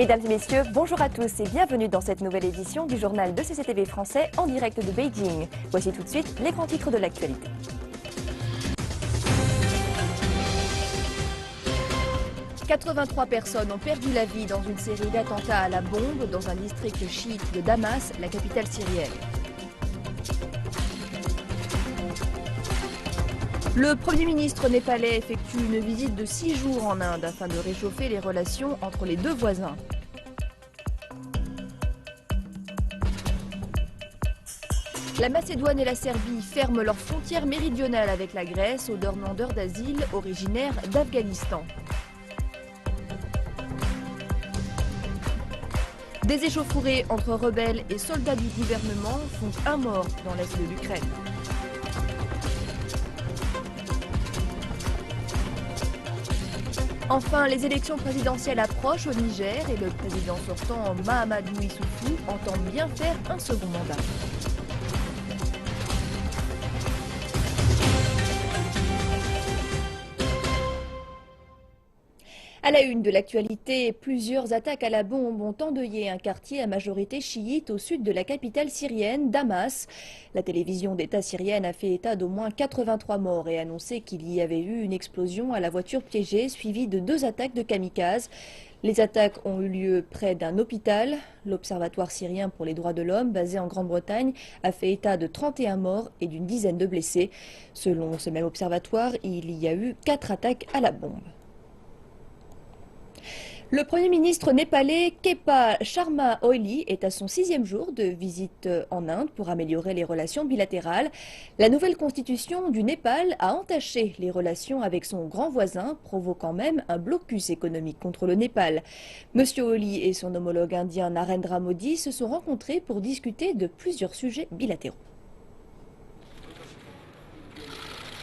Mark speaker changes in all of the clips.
Speaker 1: Mesdames et messieurs, bonjour à tous et bienvenue dans cette nouvelle édition du journal de CCTV français en direct de Beijing. Voici tout de suite les grands titres de l'actualité. « 83 personnes ont perdu la vie dans une série d'attentats à la bombe dans un district chiite de Damas, la capitale syrienne. Le Premier ministre népalais effectue une visite de 6 jours en Inde afin de réchauffer les relations entre les deux voisins. La Macédoine et la Serbie ferment leurs frontières méridionales avec la Grèce aux demandeurs d'asile originaires d'Afghanistan. Des échauffourées entre rebelles et soldats du gouvernement font un mort dans l'est de l'Ukraine. Enfin, les élections présidentielles approchent au Niger et le président sortant Mahamadou Issoufou entend bien faire un second mandat. À la une de l'actualité, plusieurs attaques à la bombe ont endeuillé un quartier à majorité chiite au sud de la capitale syrienne, Damas. La télévision d'État syrienne a fait état d'au moins 83 morts et annoncé qu'il y avait eu une explosion à la voiture piégée suivie de 2 attaques de kamikazes. Les attaques ont eu lieu près d'un hôpital. L'Observatoire syrien pour les droits de l'homme, basé en Grande-Bretagne, a fait état de 31 morts et d'une dizaine de blessés. Selon ce même observatoire, il y a eu 4 attaques à la bombe. Le Premier ministre népalais Kepa Sharma Oli est à son 6e jour de visite en Inde pour améliorer les relations bilatérales. La nouvelle constitution du Népal a entaché les relations avec son grand voisin, provoquant même un blocus économique contre le Népal. Monsieur Oli et son homologue indien Narendra Modi se sont rencontrés pour discuter de plusieurs sujets bilatéraux.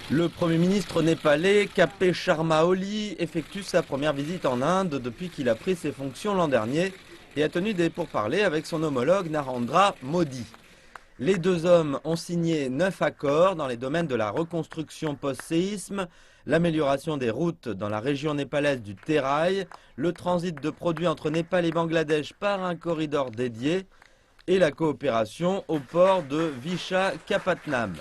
Speaker 2: Le Premier ministre népalais, K.P. Sharma Oli, effectue sa première visite en Inde depuis qu'il a pris ses fonctions l'an dernier et a tenu des pourparlers avec son homologue Narendra Modi. Les deux hommes ont signé 9 accords dans les domaines de la reconstruction post-séisme, l'amélioration des routes dans la région népalaise du Terai, le transit de produits entre Népal et Bangladesh par un corridor dédié et la coopération au port de Visakhapatnam.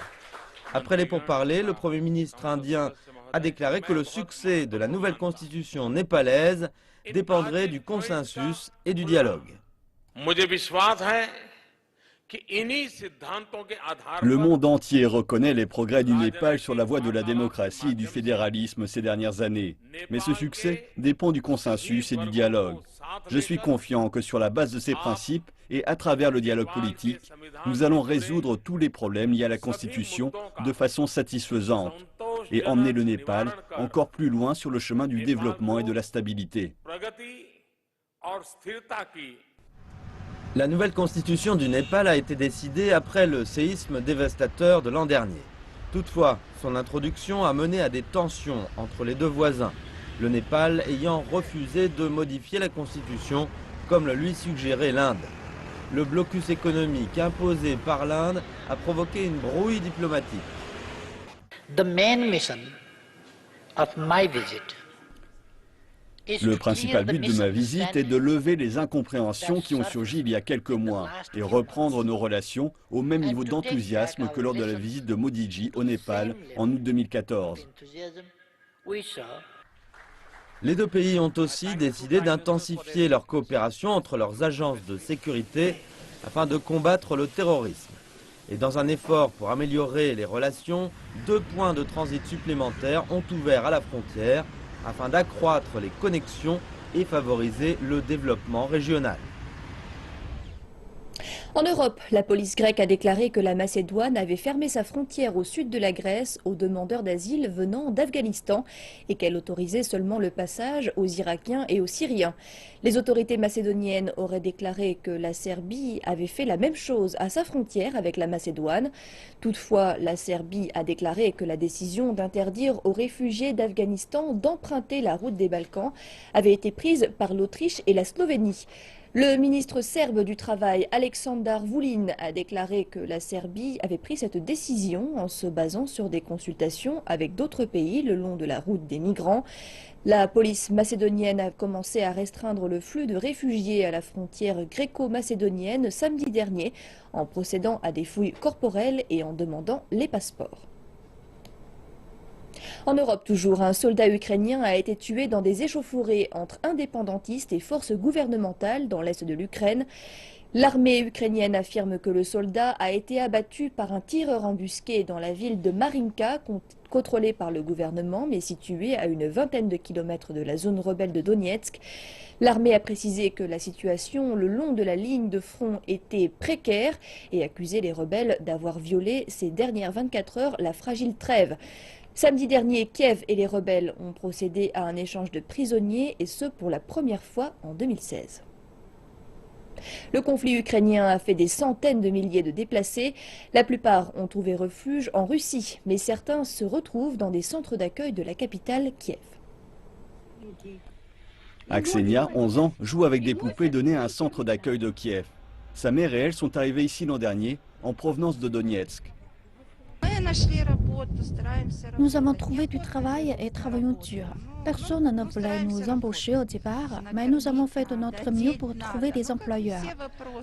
Speaker 2: Après les pourparlers, le Premier ministre indien a déclaré que le succès de la nouvelle constitution népalaise dépendrait du consensus et du dialogue.
Speaker 3: Le monde entier reconnaît les progrès du Népal sur la voie de la démocratie et du fédéralisme ces dernières années. Mais ce succès dépend du consensus et du dialogue. Je suis confiant que sur la base de ces principes et à travers le dialogue politique, nous allons résoudre tous les problèmes liés à la Constitution de façon satisfaisante et emmener le Népal encore plus loin sur le chemin du développement et de la stabilité.
Speaker 2: La nouvelle constitution du Népal a été décidée après le séisme dévastateur de l'an dernier. Toutefois, son introduction a mené à des tensions entre les deux voisins, le Népal ayant refusé de modifier la constitution comme le lui suggérait l'Inde. Le blocus économique imposé par l'Inde a provoqué une brouille diplomatique.
Speaker 3: Le principal but de ma visite est de lever les incompréhensions qui ont surgi il y a quelques mois et reprendre nos relations au même niveau d'enthousiasme que lors de la visite de Modiji au Népal en août 2014.
Speaker 2: Les deux pays ont aussi décidé d'intensifier leur coopération entre leurs agences de sécurité afin de combattre le terrorisme. Et dans un effort pour améliorer les relations, 2 points de transit supplémentaires ont ouvert à la frontière afin d'accroître les connexions et favoriser le développement régional.
Speaker 1: En Europe, la police grecque a déclaré que la Macédoine avait fermé sa frontière au sud de la Grèce aux demandeurs d'asile venant d'Afghanistan et qu'elle autorisait seulement le passage aux Irakiens et aux Syriens. Les autorités macédoniennes auraient déclaré que la Serbie avait fait la même chose à sa frontière avec la Macédoine. Toutefois, la Serbie a déclaré que la décision d'interdire aux réfugiés d'Afghanistan d'emprunter la route des Balkans avait été prise par l'Autriche et la Slovénie. Le ministre serbe du Travail, Aleksandar Vulin, a déclaré que la Serbie avait pris cette décision en se basant sur des consultations avec d'autres pays le long de la route des migrants. La police macédonienne a commencé à restreindre le flux de réfugiés à la frontière gréco-macédonienne samedi dernier, en procédant à des fouilles corporelles et en demandant les passeports. En Europe toujours, un soldat ukrainien a été tué dans des échauffourées entre indépendantistes et forces gouvernementales dans l'est de l'Ukraine. L'armée ukrainienne affirme que le soldat a été abattu par un tireur embusqué dans la ville de Marinka, contrôlée par le gouvernement, mais située à une vingtaine de kilomètres de la zone rebelle de Donetsk. L'armée a précisé que la situation le long de la ligne de front était précaire et accusé les rebelles d'avoir violé ces dernières 24 heures la fragile trêve. Samedi dernier, Kiev et les rebelles ont procédé à un échange de prisonniers, et ce pour la première fois en 2016. Le conflit ukrainien a fait des centaines de milliers de déplacés. La plupart ont trouvé refuge en Russie, mais certains se retrouvent dans des centres d'accueil de la capitale, Kiev.
Speaker 3: Aksenia, 11 ans, joue avec des poupées données à un centre d'accueil de Kiev. Sa mère et elle sont arrivées ici l'an dernier, en provenance de Donetsk.
Speaker 4: Nous avons trouvé du travail et travaillons dur. Personne ne voulait nous embaucher au départ, mais nous avons fait de notre mieux pour trouver des employeurs.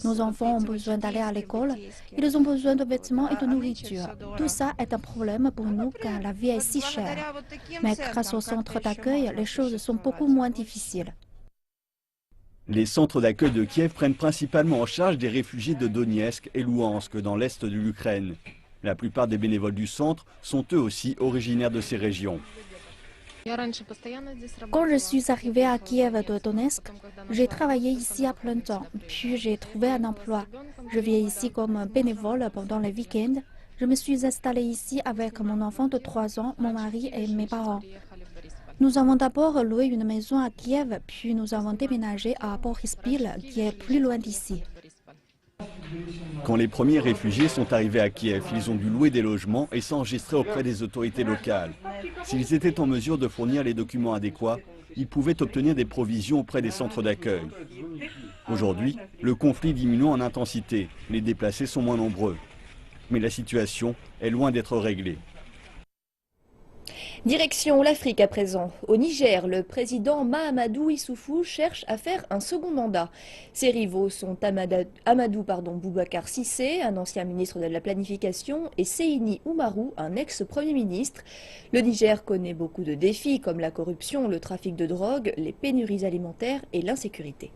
Speaker 4: Nos enfants ont besoin d'aller à l'école, ils ont besoin de vêtements et de nourriture. Tout ça est un problème pour nous car la vie est si chère. Mais grâce au centre d'accueil, les choses sont beaucoup moins difficiles.
Speaker 3: Les centres d'accueil de Kiev prennent principalement en charge des réfugiés de Donetsk et Louhansk dans l'est de l'Ukraine. La plupart des bénévoles du centre sont eux aussi originaires de ces régions.
Speaker 4: Quand je suis arrivée à Kiev de Donetsk, j'ai travaillé ici à plein temps, puis j'ai trouvé un emploi. Je viens ici comme bénévole pendant les week-ends. Je me suis installée ici avec mon enfant de 3 ans, mon mari et mes parents. Nous avons d'abord loué une maison à Kiev, puis nous avons déménagé à Borispil, qui est plus loin d'ici.
Speaker 3: Quand les premiers réfugiés sont arrivés à Kiev, ils ont dû louer des logements et s'enregistrer auprès des autorités locales. S'ils étaient en mesure de fournir les documents adéquats, ils pouvaient obtenir des provisions auprès des centres d'accueil. Aujourd'hui, le conflit diminue en intensité, les déplacés sont moins nombreux. Mais la situation est loin d'être réglée.
Speaker 1: Direction l'Afrique à présent. Au Niger, le président Mahamadou Issoufou cherche à faire un second mandat. Ses rivaux sont Amadou Boubacar Cissé, un ancien ministre de la Planification, et Seyni Oumarou, un ex-premier ministre. Le Niger connaît beaucoup de défis comme la corruption, le trafic de drogue, les pénuries alimentaires et l'insécurité.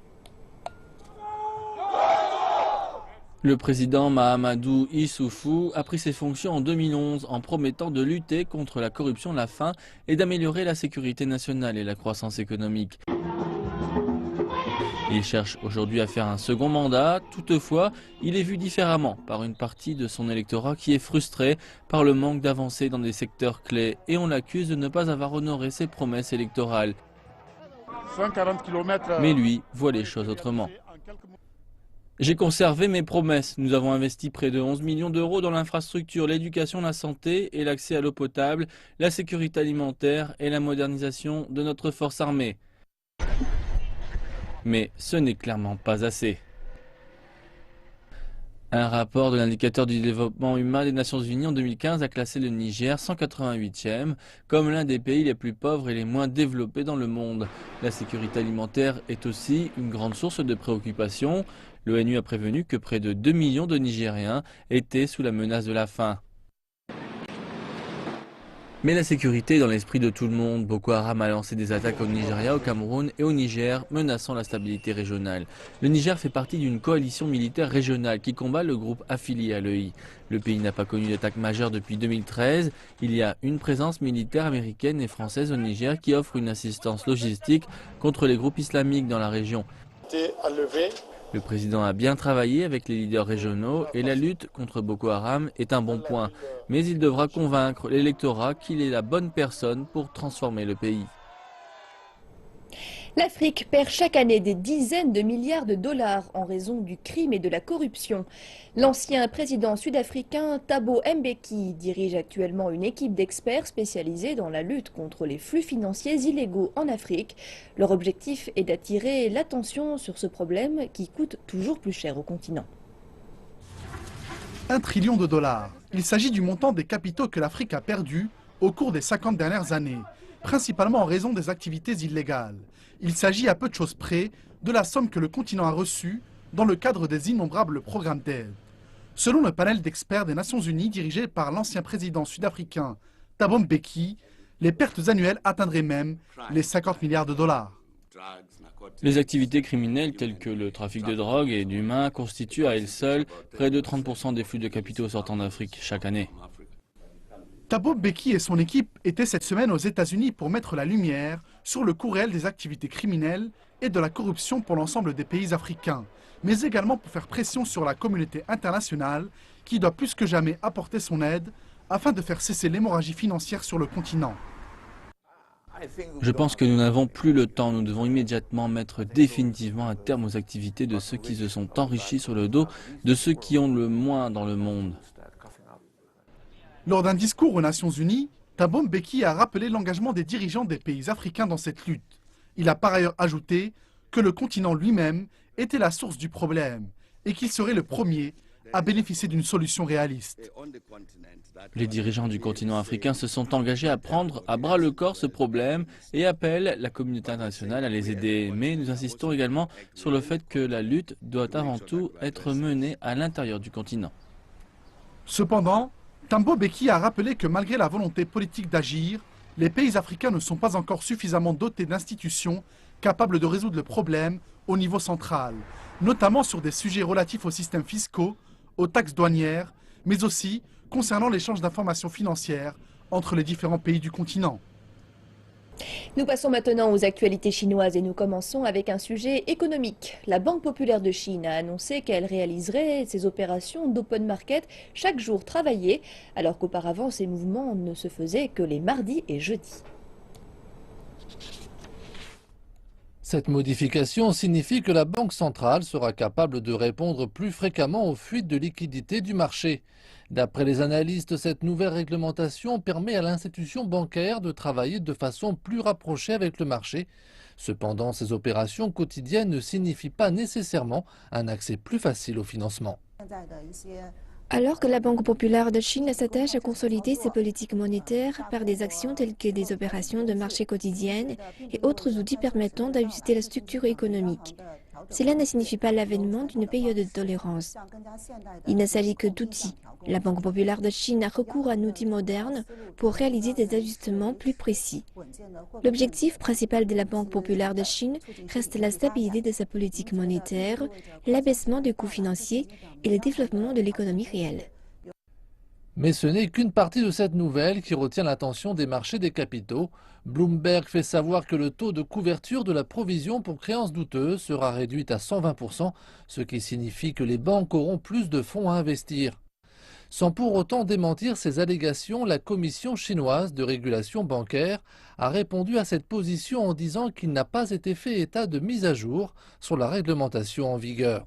Speaker 5: Le président Mahamadou Issoufou a pris ses fonctions en 2011 en promettant de lutter contre la corruption, la faim et d'améliorer la sécurité nationale et la croissance économique. Il cherche aujourd'hui à faire un second mandat, toutefois, il est vu différemment par une partie de son électorat qui est frustré par le manque d'avancées dans des secteurs clés et on l'accuse de ne pas avoir honoré ses promesses électorales.
Speaker 6: 140 km.
Speaker 5: Mais lui voit les choses autrement. J'ai conservé mes promesses. Nous avons investi près de 11 millions d'euros dans l'infrastructure, l'éducation, la santé et l'accès à l'eau potable, la sécurité alimentaire et la modernisation de notre force armée. Mais ce n'est clairement pas assez. Un rapport de l'indicateur du développement humain des Nations Unies en 2015 a classé le Niger 188e comme l'un des pays les plus pauvres et les moins développés dans le monde. La sécurité alimentaire est aussi une grande source de préoccupation. L'ONU a prévenu que près de 2 millions de Nigériens étaient sous la menace de la faim. Mais la sécurité est dans l'esprit de tout le monde. Boko Haram a lancé des attaques au Nigeria, au Cameroun et au Niger, menaçant la stabilité régionale. Le Niger fait partie d'une coalition militaire régionale qui combat le groupe affilié à l'EI. Le pays n'a pas connu d'attaque majeure depuis 2013. Il y a une présence militaire américaine et française au Niger qui offre une assistance logistique contre les groupes islamiques dans la région. Le président a bien travaillé avec les leaders régionaux et la lutte contre Boko Haram est un bon point. Mais il devra convaincre l'électorat qu'il est la bonne personne pour transformer le pays.
Speaker 1: L'Afrique perd chaque année des dizaines de milliards de dollars en raison du crime et de la corruption. L'ancien président sud-africain Thabo Mbeki dirige actuellement une équipe d'experts spécialisés dans la lutte contre les flux financiers illégaux en Afrique. Leur objectif est d'attirer l'attention sur ce problème qui coûte toujours plus cher au continent.
Speaker 7: 1 trillion de dollars. Il s'agit du montant des capitaux que l'Afrique a perdus au cours des 50 dernières années. principalement en raison des activités illégales. Il s'agit à peu de choses près de la somme que le continent a reçue dans le cadre des innombrables programmes d'aide. Selon le panel d'experts des Nations Unies dirigé par l'ancien président sud-africain Thabo Mbeki, les pertes annuelles atteindraient même les 50 milliards de dollars.
Speaker 5: Les activités criminelles telles que le trafic de drogue et d'humains constituent à elles seules près de 30% des flux de capitaux sortant d'Afrique chaque année.
Speaker 7: Thabo Mbeki et son équipe étaient cette semaine aux États-Unis pour mettre la lumière sur le coût réel des activités criminelles et de la corruption pour l'ensemble des pays africains, mais également pour faire pression sur la communauté internationale qui doit plus que jamais apporter son aide afin de faire cesser l'hémorragie financière sur le continent.
Speaker 5: Je pense que nous n'avons plus le temps. Nous devons immédiatement mettre définitivement un terme aux activités de ceux qui se sont enrichis sur le dos de ceux qui ont le moins dans le monde.
Speaker 7: Lors d'un discours aux Nations Unies, Thabo Mbeki a rappelé l'engagement des dirigeants des pays africains dans cette lutte. Il a par ailleurs ajouté que le continent lui-même était la source du problème et qu'il serait le premier à bénéficier d'une solution réaliste.
Speaker 5: Les dirigeants du continent africain se sont engagés à prendre à bras le corps ce problème et appellent la communauté internationale à les aider. Mais nous insistons également sur le fait que la lutte doit avant tout être menée à l'intérieur du continent.
Speaker 7: Cependant, Thabo Mbeki a rappelé que malgré la volonté politique d'agir, les pays africains ne sont pas encore suffisamment dotés d'institutions capables de résoudre le problème au niveau central, notamment sur des sujets relatifs aux systèmes fiscaux, aux taxes douanières, mais aussi concernant l'échange d'informations financières entre les différents pays du continent.
Speaker 1: Nous passons maintenant aux actualités chinoises et nous commençons avec un sujet économique. La Banque populaire de Chine a annoncé qu'elle réaliserait ses opérations d'open market chaque jour travaillé, alors qu'auparavant ces mouvements ne se faisaient que les mardis et jeudis.
Speaker 8: Cette modification signifie que la Banque centrale sera capable de répondre plus fréquemment aux fuites de liquidités du marché. D'après les analystes, cette nouvelle réglementation permet à l'institution bancaire de travailler de façon plus rapprochée avec le marché. Cependant, ces opérations quotidiennes ne signifient pas nécessairement un accès plus facile au financement.
Speaker 9: Alors que la Banque populaire de Chine s'attache à consolider ses politiques monétaires par des actions telles que des opérations de marché quotidiennes et autres outils permettant d'ajuster la structure économique, cela ne signifie pas l'avènement d'une période de tolérance. Il ne s'agit que d'outils. La Banque populaire de Chine a recours à un outil moderne pour réaliser des ajustements plus précis. L'objectif principal de la Banque populaire de Chine reste la stabilité de sa politique monétaire, l'abaissement des coûts financiers et le développement de l'économie réelle.
Speaker 8: Mais ce n'est qu'une partie de cette nouvelle qui retient l'attention des marchés des capitaux. Bloomberg fait savoir que le taux de couverture de la provision pour créances douteuses sera réduit à 120%, ce qui signifie que les banques auront plus de fonds à investir. Sans pour autant démentir ces allégations, la Commission chinoise de régulation bancaire a répondu à cette position en disant qu'il n'a pas été fait état de mise à jour sur la réglementation en vigueur.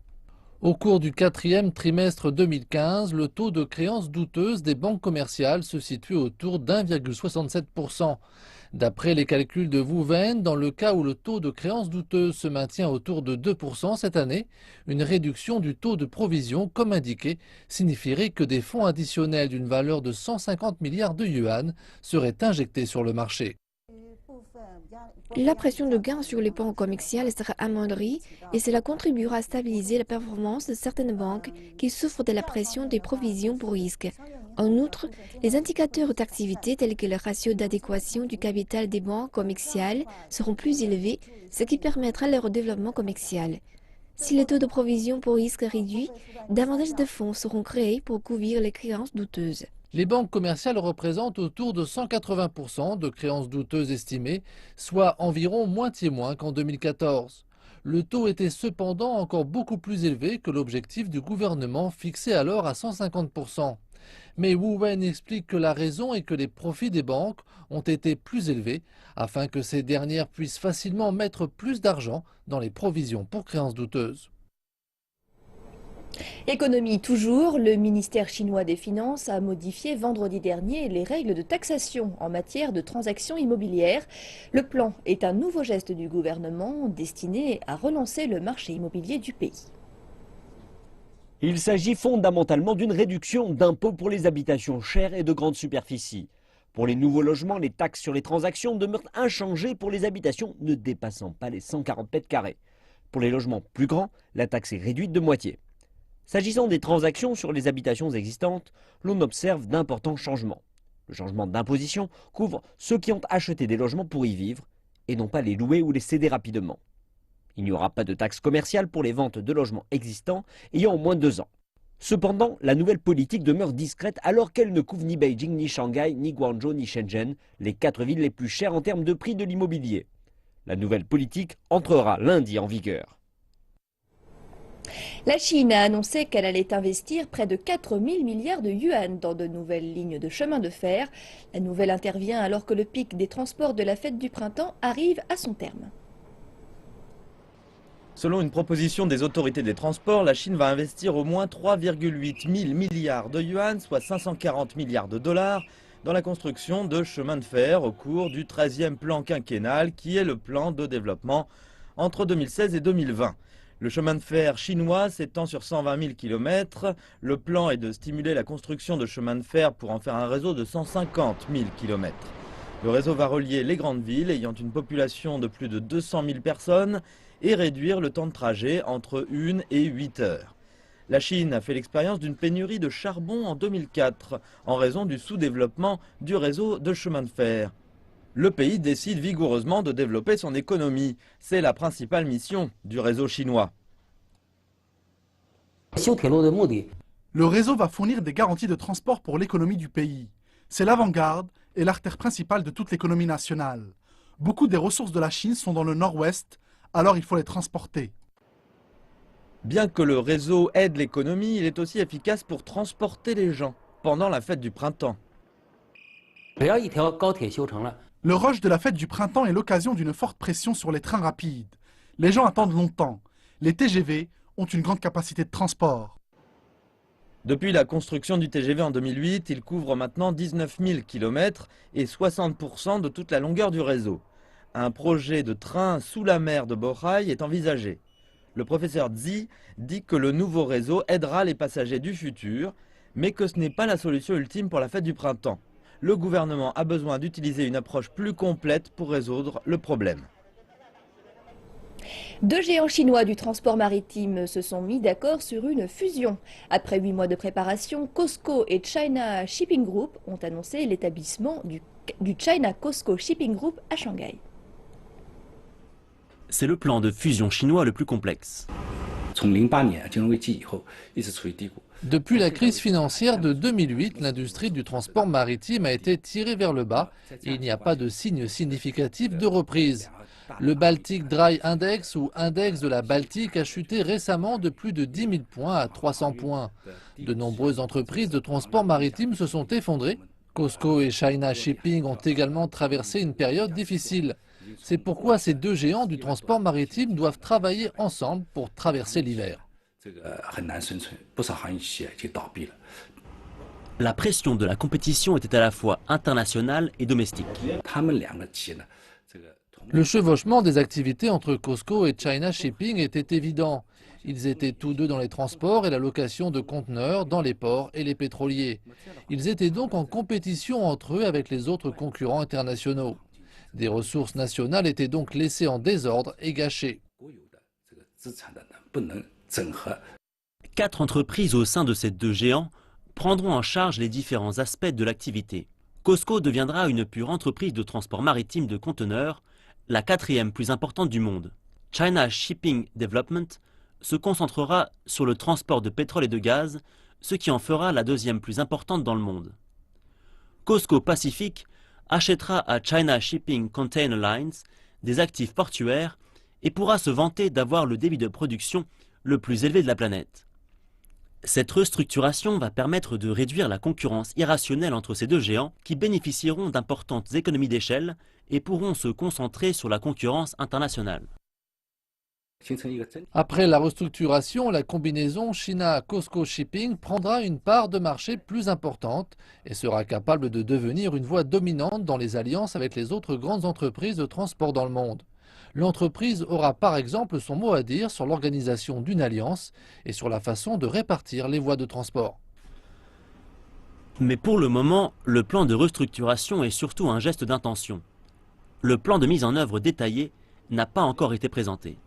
Speaker 8: Au cours du quatrième trimestre 2015, le taux de créances douteuses des banques commerciales se situe autour d'1,67%. D'après les calculs de Wouwen, dans le cas où le taux de créances douteuses se maintient autour de 2% cette année, une réduction du taux de provision, comme indiqué, signifierait que des fonds additionnels d'une valeur de 150 milliards de yuan seraient injectés sur le marché.
Speaker 9: La pression de gain sur les banques commerciales sera amoindrie et cela contribuera à stabiliser la performance de certaines banques qui souffrent de la pression des provisions pour risque. En outre, les indicateurs d'activité tels que le ratio d'adéquation du capital des banques commerciales seront plus élevés, ce qui permettra leur développement commercial. Si le taux de provision pour risque est réduit, davantage de fonds seront créés pour couvrir les créances douteuses.
Speaker 8: Les banques commerciales représentent autour de 180% de créances douteuses estimées, soit environ moitié moins qu'en 2014. Le taux était cependant encore beaucoup plus élevé que l'objectif du gouvernement fixé alors à 150%. Mais Wouwen explique que la raison est que les profits des banques ont été plus élevés afin que ces dernières puissent facilement mettre plus d'argent dans les provisions pour créances douteuses.
Speaker 1: Économie toujours, le ministère chinois des Finances a modifié vendredi dernier les règles de taxation en matière de transactions immobilières. Le plan est un nouveau geste du gouvernement destiné à relancer le marché immobilier du pays.
Speaker 10: Il s'agit fondamentalement d'une réduction d'impôts pour les habitations chères et de grande superficie. Pour les nouveaux logements, les taxes sur les transactions demeurent inchangées pour les habitations ne dépassant pas les 140 mètres carrés. Pour les logements plus grands, la taxe est réduite de moitié. S'agissant des transactions sur les habitations existantes, l'on observe d'importants changements. Le changement d'imposition couvre ceux qui ont acheté des logements pour y vivre et non pas les louer ou les céder rapidement. Il n'y aura pas de taxe commerciale pour les ventes de logements existants ayant au moins 2 ans. Cependant, la nouvelle politique demeure discrète alors qu'elle ne couvre ni Beijing, ni Shanghai, ni Guangzhou, ni Shenzhen, les 4 villes les plus chères en termes de prix de l'immobilier. La nouvelle politique entrera lundi en vigueur.
Speaker 1: La Chine a annoncé qu'elle allait investir près de 4 000 milliards de yuan dans de nouvelles lignes de chemin de fer. La nouvelle intervient alors que le pic des transports de la fête du printemps arrive à son terme.
Speaker 2: Selon une proposition des autorités des transports, la Chine va investir au moins 3,8 000 milliards de yuan, soit 540 milliards de dollars, dans la construction de chemins de fer au cours du 13e plan quinquennal, qui est le plan de développement entre 2016 et 2020. Le chemin de fer chinois s'étend sur 120 000 km. Le plan est de stimuler la construction de chemins de fer pour en faire un réseau de 150 000 km. Le réseau va relier les grandes villes ayant une population de plus de 200 000 personnes et réduire le temps de trajet entre 1 et 8 heures. La Chine a fait l'expérience d'une pénurie de charbon en 2004 en raison du sous-développement du réseau de chemin de fer. Le pays décide vigoureusement de développer son économie. C'est la principale mission du réseau chinois.
Speaker 7: Le réseau va fournir des garanties de transport pour l'économie du pays. C'est l'avant-garde et l'artère principale de toute l'économie nationale. Beaucoup des ressources de la Chine sont dans le nord-ouest, alors il faut les transporter.
Speaker 2: Bien que le réseau aide l'économie, il est aussi efficace pour transporter les gens pendant la fête du printemps.
Speaker 7: Le rush de la fête du printemps est l'occasion d'une forte pression sur les trains rapides. Les gens attendent longtemps. Les TGV ont une grande capacité de transport.
Speaker 2: Depuis la construction du TGV en 2008, il couvre maintenant 19 000 km et 60% de toute la longueur du réseau. Un projet de train sous la mer de Bohai est envisagé. Le professeur Zi dit que le nouveau réseau aidera les passagers du futur, mais que ce n'est pas la solution ultime pour la fête du printemps. Le gouvernement a besoin d'utiliser une approche plus complète pour résoudre le problème.
Speaker 1: 2 géants chinois du transport maritime se sont mis d'accord sur une fusion. Après 8 mois de préparation, COSCO et China Shipping Group ont annoncé l'établissement du China COSCO Shipping Group à Shanghai.
Speaker 11: C'est le plan de fusion chinois le plus complexe.
Speaker 8: Depuis la crise financière de 2008, l'industrie du transport maritime a été tirée vers le bas et il n'y a pas de signe significatif de reprise. Le Baltic Dry Index ou Index de la Baltique a chuté récemment de plus de 10 000 points à 300 points. De nombreuses entreprises de transport maritime se sont effondrées. COSCO et China Shipping ont également traversé une période difficile. C'est pourquoi ces 2 géants du transport maritime doivent travailler ensemble pour traverser l'hiver.
Speaker 11: La pression de la compétition était à la fois internationale et domestique.
Speaker 8: Le chevauchement des activités entre COSCO et China Shipping était évident. Ils étaient tous deux dans les transports et la location de conteneurs dans les ports et les pétroliers. Ils étaient donc en compétition entre eux avec les autres concurrents internationaux. Des ressources nationales étaient donc laissées en désordre et gâchées.
Speaker 11: 4 entreprises au sein de ces 2 géants prendront en charge les différents aspects de l'activité. COSCO deviendra une pure entreprise de transport maritime de conteneurs, la 4e plus importante du monde. China Shipping Development se concentrera sur le transport de pétrole et de gaz, ce qui en fera la 2e plus importante dans le monde. COSCO Pacific achètera à China Shipping Container Lines des actifs portuaires et pourra se vanter d'avoir le débit de production le plus élevé de la planète. Cette restructuration va permettre de réduire la concurrence irrationnelle entre ces 2 géants qui bénéficieront d'importantes économies d'échelle et pourront se concentrer sur la concurrence internationale.
Speaker 8: Après la restructuration, la combinaison China-COSCO Shipping prendra une part de marché plus importante et sera capable de devenir une voie dominante dans les alliances avec les autres grandes entreprises de transport dans le monde. L'entreprise aura par exemple son mot à dire sur l'organisation d'une alliance et sur la façon de répartir les voies de transport.
Speaker 11: Mais pour le moment, le plan de restructuration est surtout un geste d'intention. Le plan de mise en œuvre détaillé n'a pas encore été présenté.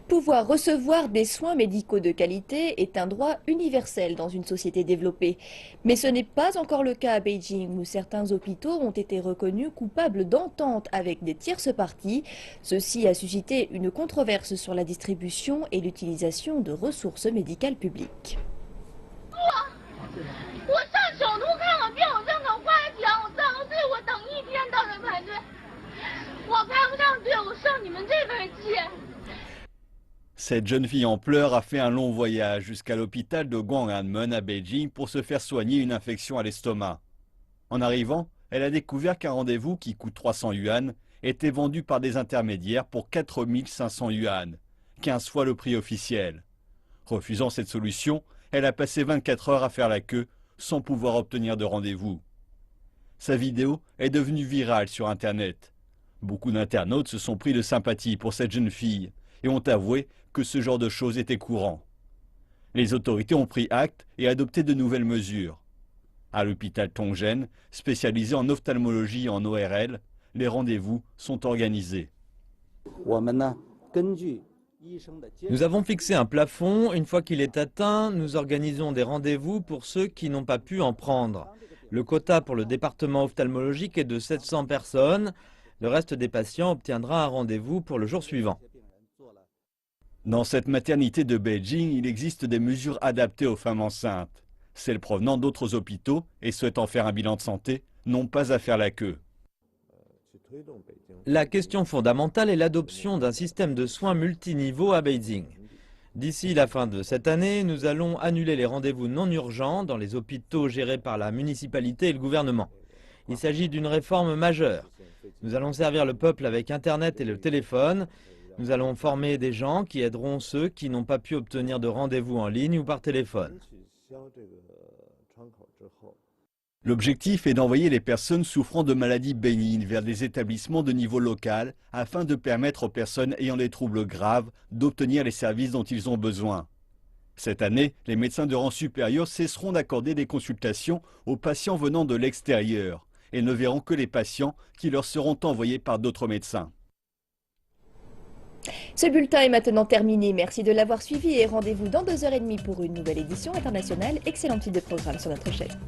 Speaker 1: Pouvoir recevoir des soins médicaux de qualité est un droit universel dans une société développée. Mais ce n'est pas encore le cas à Beijing, où certains hôpitaux ont été reconnus coupables d'entente avec des tierces parties. Ceci a suscité une controverse sur la distribution et l'utilisation de ressources médicales publiques.
Speaker 3: Cette jeune fille en pleurs a fait un long voyage jusqu'à l'hôpital de Gwanghwamun à Beijing pour se faire soigner une infection à l'estomac. En arrivant, elle a découvert qu'un rendez-vous qui coûte 300 yuan était vendu par des intermédiaires pour 4500 yuan, 15 fois le prix officiel. Refusant cette solution, elle a passé 24 heures à faire la queue sans pouvoir obtenir de rendez-vous. Sa vidéo est devenue virale sur Internet. Beaucoup d'internautes se sont pris de sympathie pour cette jeune fille et ont avoué que ce genre de choses était courant. Les autorités ont pris acte et adopté de nouvelles mesures. À l'hôpital Tongzhen, spécialisé en ophtalmologie et en ORL, les rendez-vous sont organisés.
Speaker 2: Nous avons fixé un plafond. Une fois qu'il est atteint, nous organisons des rendez-vous pour ceux qui n'ont pas pu en prendre. Le quota pour le département ophtalmologique est de 700 personnes. Le reste des patients obtiendra un rendez-vous pour le jour suivant.
Speaker 3: Dans cette maternité de Beijing, il existe des mesures adaptées aux femmes enceintes. Celles provenant d'autres hôpitaux et souhaitant faire un bilan de santé n'ont pas à faire la queue.
Speaker 2: La question fondamentale est l'adoption d'un système de soins multiniveaux à Beijing. D'ici la fin de cette année, nous allons annuler les rendez-vous non urgents dans les hôpitaux gérés par la municipalité et le gouvernement. Il s'agit d'une réforme majeure. Nous allons servir le peuple avec Internet et le téléphone. Nous allons former des gens qui aideront ceux qui n'ont pas pu obtenir de rendez-vous en ligne ou par téléphone.
Speaker 3: L'objectif est d'envoyer les personnes souffrant de maladies bénignes vers des établissements de niveau local afin de permettre aux personnes ayant des troubles graves d'obtenir les services dont ils ont besoin. Cette année, les médecins de rang supérieur cesseront d'accorder des consultations aux patients venant de l'extérieur et ne verront que les patients qui leur seront envoyés par d'autres médecins.
Speaker 1: Ce bulletin est maintenant terminé. Merci de l'avoir suivi et rendez-vous dans 2h30 pour une nouvelle édition internationale. Excellente suite de programme sur notre chaîne.